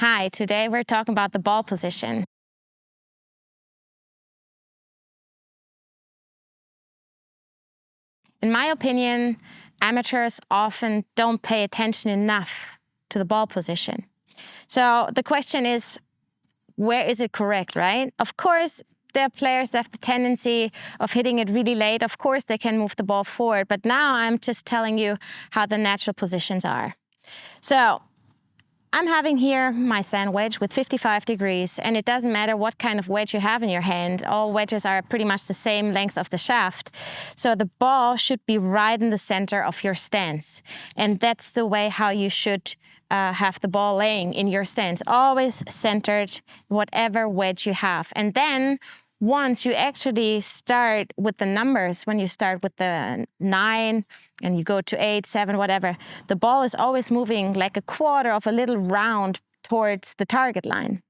Hi, today we're talking about the ball position. In my opinion, amateurs often don't pay attention enough to the ball position. So the question is, where is it correct, right? Of course, there are players that have the tendency of hitting it really late. Of course, they can move the ball forward, but now I'm just telling you how the natural positions are. So I'm having here my sand wedge with 55 degrees, and it doesn't matter what kind of wedge you have in your hand. All wedges are pretty much the same length of the shaft. So the ball should be right in the center of your stance. And that's the way how you should have the ball laying in your stance. Always centered, whatever wedge you have. And then once you actually start with the numbers, when you start with the 9 and you go to 8, 7, whatever, the ball is always moving like a quarter of a little round towards the target line.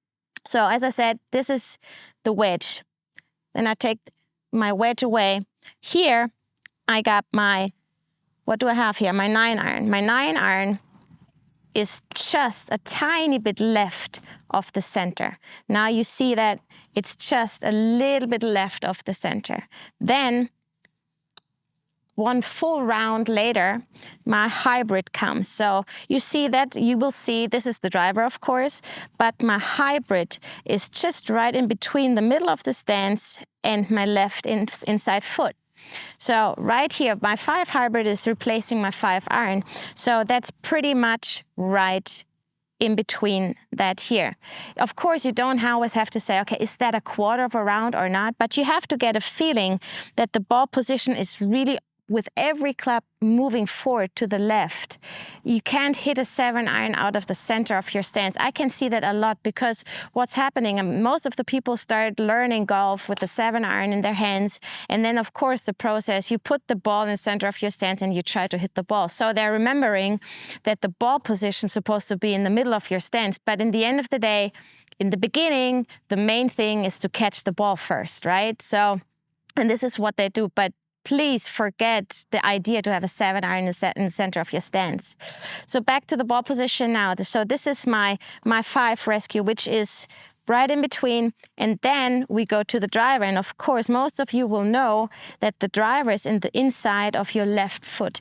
So as I said, this is the wedge. Then I take my wedge away. Here I got my, what do I have here? My 9 iron. My 9 iron is just a tiny bit left of the center. Now you see that it's just a little bit left of the center. Then one full round later, my hybrid comes. So you see that, you will see, this is the driver, of course, but my hybrid is just right in between the middle of the stance and my left inside foot. So right here, my 5 hybrid is replacing my 5 iron. So that's pretty much right in between that here. Of course, you don't always have to say, okay, is that a quarter of a round or not? But you have to get a feeling that the ball position is really, with every club moving forward to the left. You can't hit a 7 iron out of the center of your stance. I can see that a lot because what's happening, most of the people start learning golf with the 7 iron in their hands. And then, of course, the process, you put the ball in the center of your stance and you try to hit the ball. So they're remembering that the ball position is supposed to be in the middle of your stance. But in the end of the day, in the beginning, the main thing is to catch the ball first, right? So, and this is what they do. But please forget the idea to have a 7 iron in the center of your stance. So back to the ball position now. So this is my 5 rescue, which is right in between. And then we go to the driver. And of course, most of you will know that the driver is in the inside of your left foot.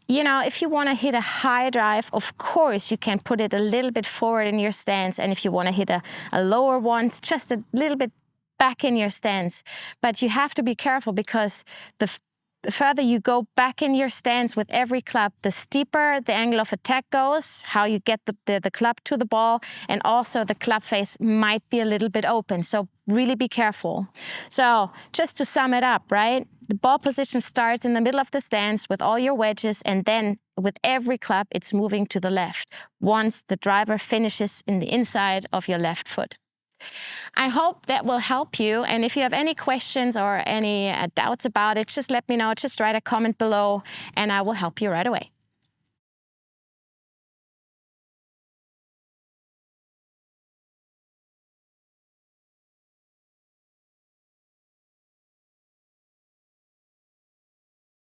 You know, if you want to hit a high drive, of course, you can put it a little bit forward in your stance. And if you want to hit a lower one, it's just a little bit back in your stance. But you have to be careful because the further you go back in your stance with every club, the steeper the angle of attack goes, how you get the club to the ball, and also the club face might be a little bit open. So really be careful. So just to sum it up, right? The ball position starts in the middle of the stance with all your wedges, and then with every club, it's moving to the left once the driver finishes in the inside of your left foot. I hope that will help you. And if you have any questions or any doubts about it, just let me know. Just write a comment below and I will help you right away.